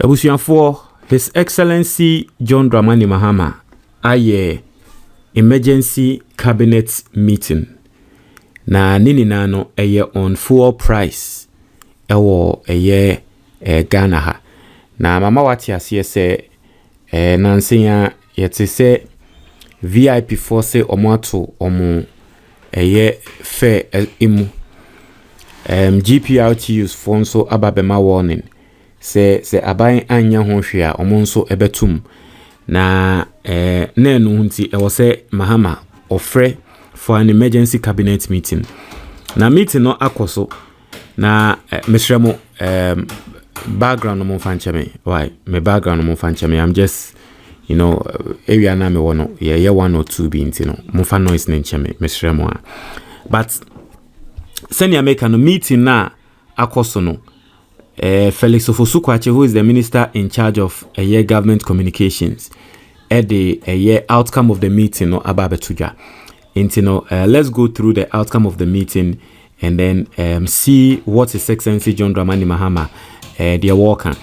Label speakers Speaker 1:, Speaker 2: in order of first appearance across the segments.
Speaker 1: Abusuafo, His Excellency John Dramani Mahama aye emergency cabinet meeting. Na nini nano eye on fuel price ewo eye Ghana ha. Na mama wati asiye se nansiya yeti se VIP force omato omu eye fair imu. GPRTUs fonso ababema warning. Se abayin anya honhwea omonso ebetum na nenu hunti ewose Mahama ofre for an emergency cabinet meeting. Na meeting no akoso na mesremo background no mo fanchame. Why? My background no mo fanchame. I'm just area na me wono ye 1 or 2 be ntino. Mo fa noise nenchame mesremo. But senior make no meeting na akoso no. Felix Ofosu-Kwakye, who is the minister in charge of government communications, the outcome of the meeting no ababetuja. Let's go through the outcome of the meeting and then see what His Excellency John Dramani Mahama they are working.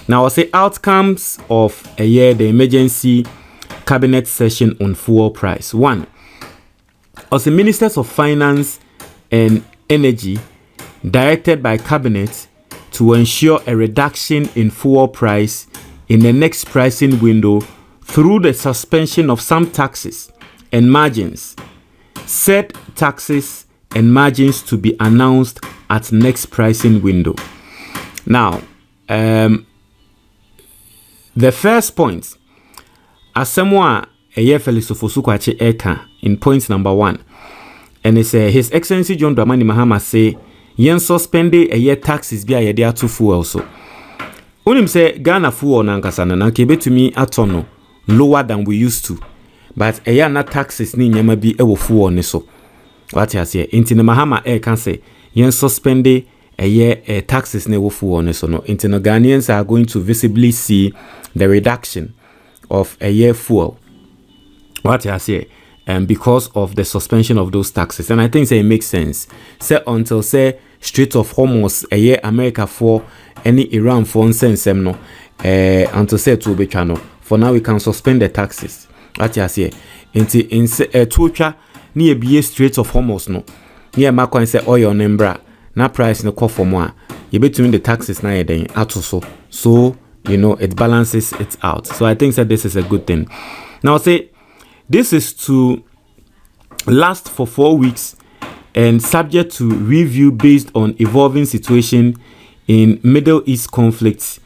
Speaker 1: Now I'll say outcomes of the emergency cabinet session on fuel price. 1. I'll say ministers of finance and energy directed by cabinet to ensure a reduction in fuel price in the next pricing window through the suspension of some taxes and margins. Said taxes and margins to be announced at next pricing window. Now, the first point, as someone Felix Ofosu-Kwakye eka in point number 1, and it's His Excellency John Dramani Mahama say yen suspended a year taxes be a year to fuel so. Unim say Ghana fuel nankasa na kebe to me atono lower than we used to. But a year na taxes ni nyama bi ewo fuel ne so. What you say? Inti na Mahama can say yen suspended a year taxes ne wo fuel ne so no. Inti no Ghanaians are going to visibly see the reduction of a year fuel. What you say? Because of the suspension of those taxes. And I think it makes sense. Say until say Strait of Hormuz a year America for any Iran for sense no until say to be channel. For now we can suspend the taxes. What you say? In Tucha near be Strait of Hormuz no. Near Marco and say oil nembra na price no call for more. You between the taxes na then also. So it balances it out. So I think that this is a good thing. Now say this is to last for 4 weeks and subject to review based on evolving situation in Middle East conflicts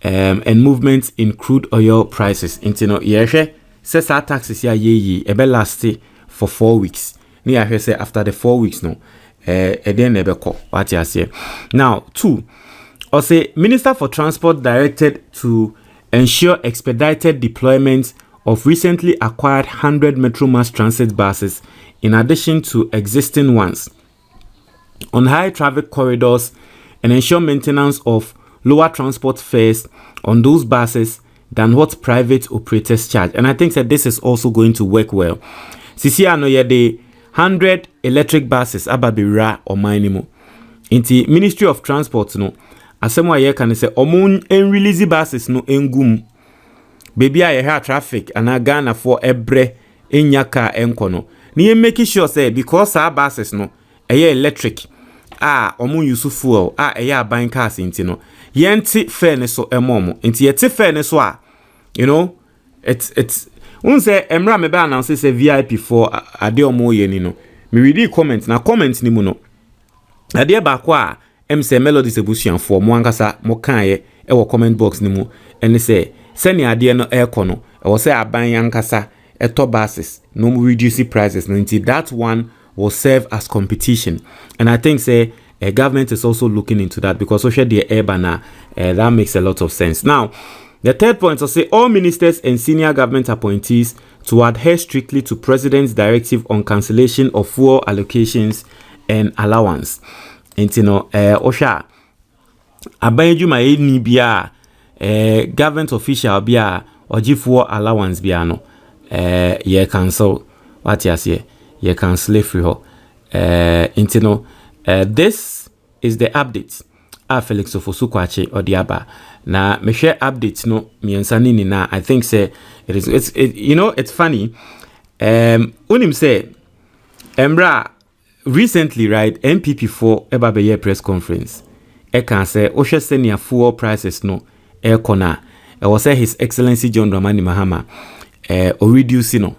Speaker 1: and movements in crude oil prices. Intino yeshe says taxes ya ebe last for 4 weeks. Ni say after the 4 weeks no then ebeko what you say. Now 2. Or say Minister for Transport directed to ensure expedited deployment of recently acquired 100 Metro Mass Transit buses in addition to existing ones on high traffic corridors and ensure maintenance of lower transport fares on those buses than what private operators charge. And I think that this is also going to work well. Sisi ano the 100 electric buses ababira or minimum. In the Ministry of Transport no asemwa ye can say omun en release buses no engum. Baby I hear traffic and I Ghana for ebre enyaka enkono. Ni make sure say because our buses no electric omu use fuel buying cars inti no yenti fairness so emomo inti yeti fairness so it's unse emra me ba announce say VIP for ade omo ye ni no me read comment na comment ni mu no ade ba kwa say Melodies ebusuan for mo ankasa mo kan ye comment box ni mu ene say send ade no ekono e wo say aban ankasa eto buses no reduce prices no until that one will serve as competition. And I think say government is also looking into that because social the urban that makes a lot of sense. Now the third point will say all ministers and senior government appointees to adhere strictly to President's directive on cancellation of fuel allocations and allowance. Osha abayejuma ni bia government official bia oji fuel allowance bia no ye cancel what you say ye cancel free ho this is the update Felix Ofosu-Kwakye Odiaba Na me share updates no miensa ni na. I think say it's funny. Unim say Embra recently, right? MPP4 eba be press conference. E can say Osha senior fuel prices no kona. I was say His Excellency John Dramani Mahama or reducing no.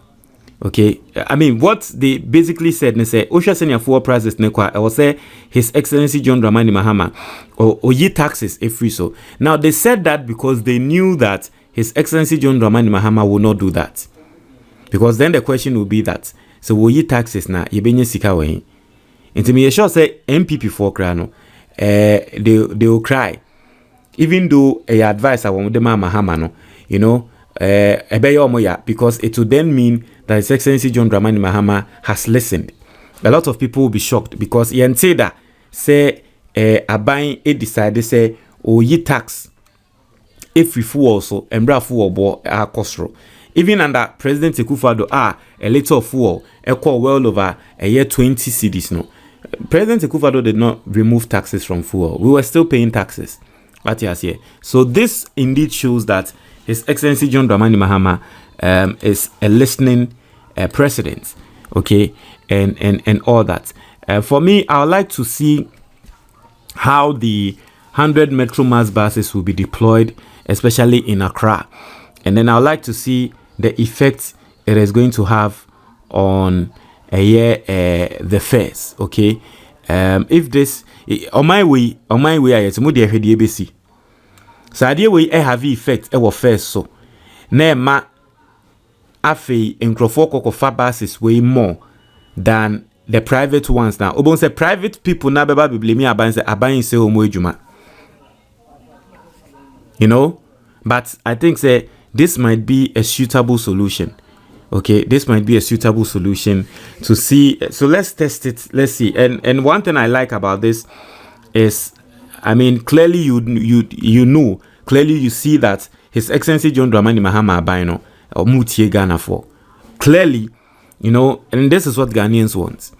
Speaker 1: Okay, I mean what they basically said. They say Osha senior fuel prices nekwa. I was say His Excellency John Dramani Mahama or ye taxes if free so. Now they said that because they knew that His Excellency John Dramani Mahama will not do that. Because then the question will be that so will ye taxes na ye benye sika we. Into me sure say MPP4 cry no they will cry. Even though a advice I want them Mahama no, you know, because it would then mean that His Excellency John Dramani Mahama has listened. A lot of people will be shocked because he say that say Aban decided say oh ye tax if we full also embra full bo kosro. Even under President Akufo-Addo a little fuel equal well over a year 20 cedis no. President Akufo-Addo did not remove taxes from fuel. We were still paying taxes. What you here. So this indeed shows that His Excellency John Dramani Mahama is a listening president, okay, and all that. For me, I would like to see how the 100 Metro Mass buses will be deployed, especially in Accra, and then I would like to see the effect it is going to have on the fares, okay. If this on my way I to mudi ehwede ebesi so ade we have effect e wo first so na ma afei enkrofo kokofa buses way more than the private ones now obon say private people na beba blame aban say homo ejuma, you know, but I think say this might be a suitable solution. Okay, this might be a suitable solution to see. So let's test it. Let's see. And one thing I like about this is, I mean, clearly you know, clearly you see that His Excellency John Dramani Mahama Abino or Mutie Ghana for. Clearly, you know, and this is what Ghanaians want.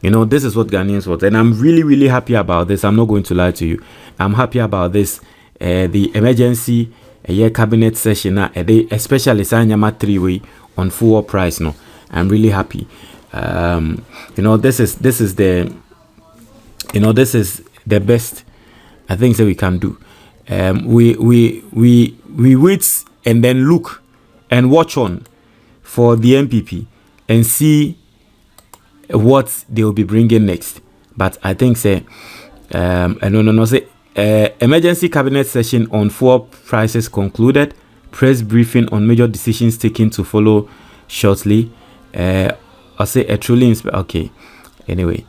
Speaker 1: You know, this is what Ghanaians want. And I'm really, really happy about this. I'm not going to lie to you. I'm happy about this. The emergency cabinet session, especially Sanyama 3-way on full price. No, I'm really happy. You know, this is the, you know, this is the best I think that we can do. We wait and then look and watch on for the MPP and see what they will be bringing next. But I think say emergency cabinet session on fuel prices concluded. Press briefing on major decisions taken to follow shortly. I'll say a truly okay. Anyway,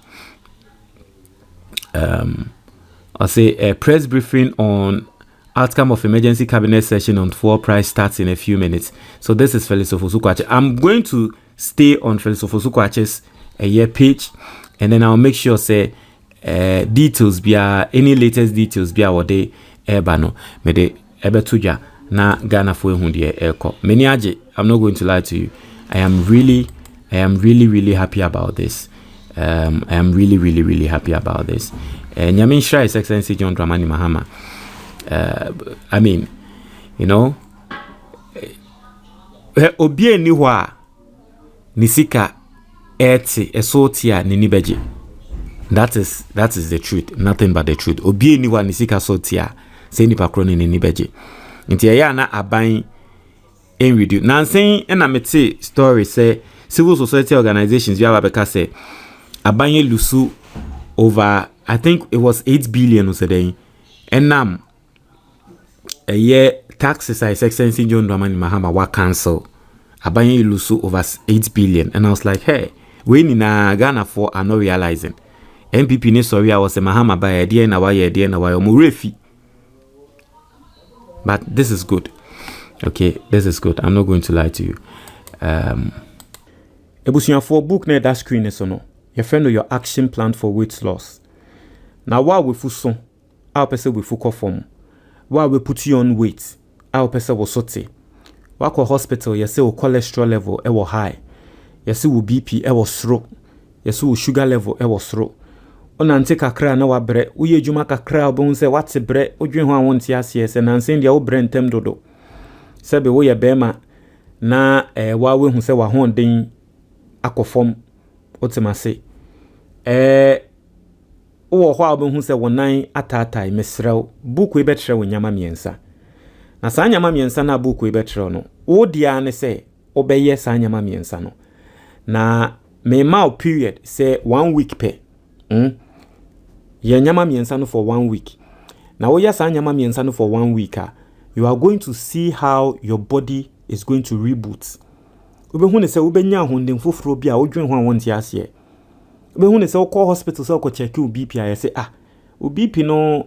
Speaker 1: I'll say a press briefing on outcome of emergency cabinet session on fuel price starts in a few minutes. So this is Felix Ofosu-Kwakye. I'm going to stay on Felix Ofosu-Kwakye's page, and then I'll make sure say details be any latest details be our day ebano me de ebetuja na Ghana for hundie eko. Many aje, I'm not going to lie to you. I am really happy about this. I am really happy about this. Nyamin Shra His Excellency John Dramani Mahama. I mean, you know, obie ni wa nisika eti esotia ninibeje. That is the truth, nothing but the truth. Obie ni wa nisika sotia se nipa kroni ninibeje. Nti ya na aban en reduce. Na saying na mete story say civil society organizations via babeka say aban lusu over, I think it was 8 billion or so. And now a year taxes His Excellency John Dramani Mahama wa cancel. Aban lusu over 8 billion. And I was like, hey, we in Ghana for are not realizing. MPP ne sorry I was a Mahama by idea na why omurefi. But this is good. Okay, this is good. I'm not going to lie to you. Ebusian for book near that screen is no. Your friend or your action plan for weight loss. Now while we fuson, our person we fuko form. While we put you on weight, our person will sote. Wako hospital, you say cholesterol level high. You see BP, stroke. You see sugar level, stroke. onante kakra na wabre uye adwuma kakra obon se wate bre odwen ho awonte ase se nanse ndia wo bre ntem dodo sebe wo ye bema na wawe hu se wa honden akofom otemase wo ho abon hu se wonan atatai mesrew buku ibetre wonyama miensa na saa nyama miensa na buku ibetre no wo dia ne se obeye saa nyama miensa no na me ma period say 1 week pe ye nyama miensa no for 1 week na wo ya saa nyama miensa no for 1 week you are going to see how your body is going to reboot obehu ne se obenya honden foforo bi a odwen ho awonte ase obehu ne se okọ hospital se okọ check BP a se BP no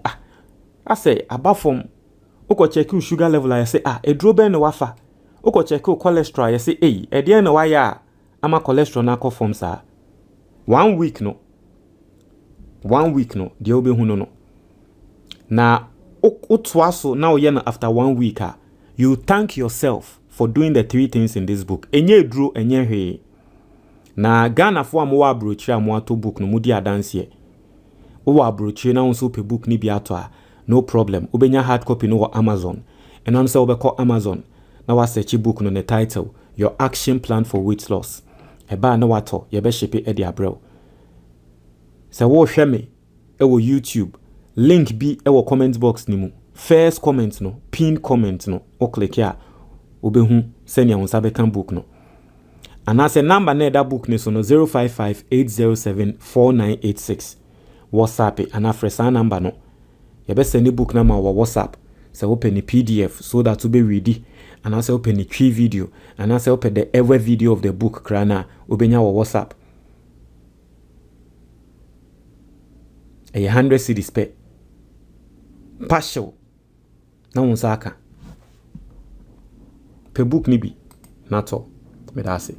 Speaker 1: ase abafom okọ check sugar level a se edro ben no wafa okọ check cholesterol a se e de na waya ama cholesterol na akọ sa 1 week no de obehu no na utwaso na oye na after 1 week you thank yourself for doing the 3 things in this book enye duro enye hwe na Ghana fo amwa abrochire amwa to book no mudi adanse wo abrochire na won pe book ni bi ato no problem obenya hard copy no Amazon and am say obekọ Amazon na wa search book no the title your action plan for weight loss eba na wato ye be shipe e di abrel se wo hwe me e wo YouTube link bi e wo comment box ni mu first comment no pin comment no o click ya obehu senia won sabe kan book no anase number na that book ni so no 0558074986 WhatsApp ana fresa number no ye be send book na ma wo WhatsApp se open the PDF so that to be ready anase open the tree video anase open the ever video of the book krana obenya wo WhatsApp 100 cedis pe partial na unsaka pe book ni bi nato me da say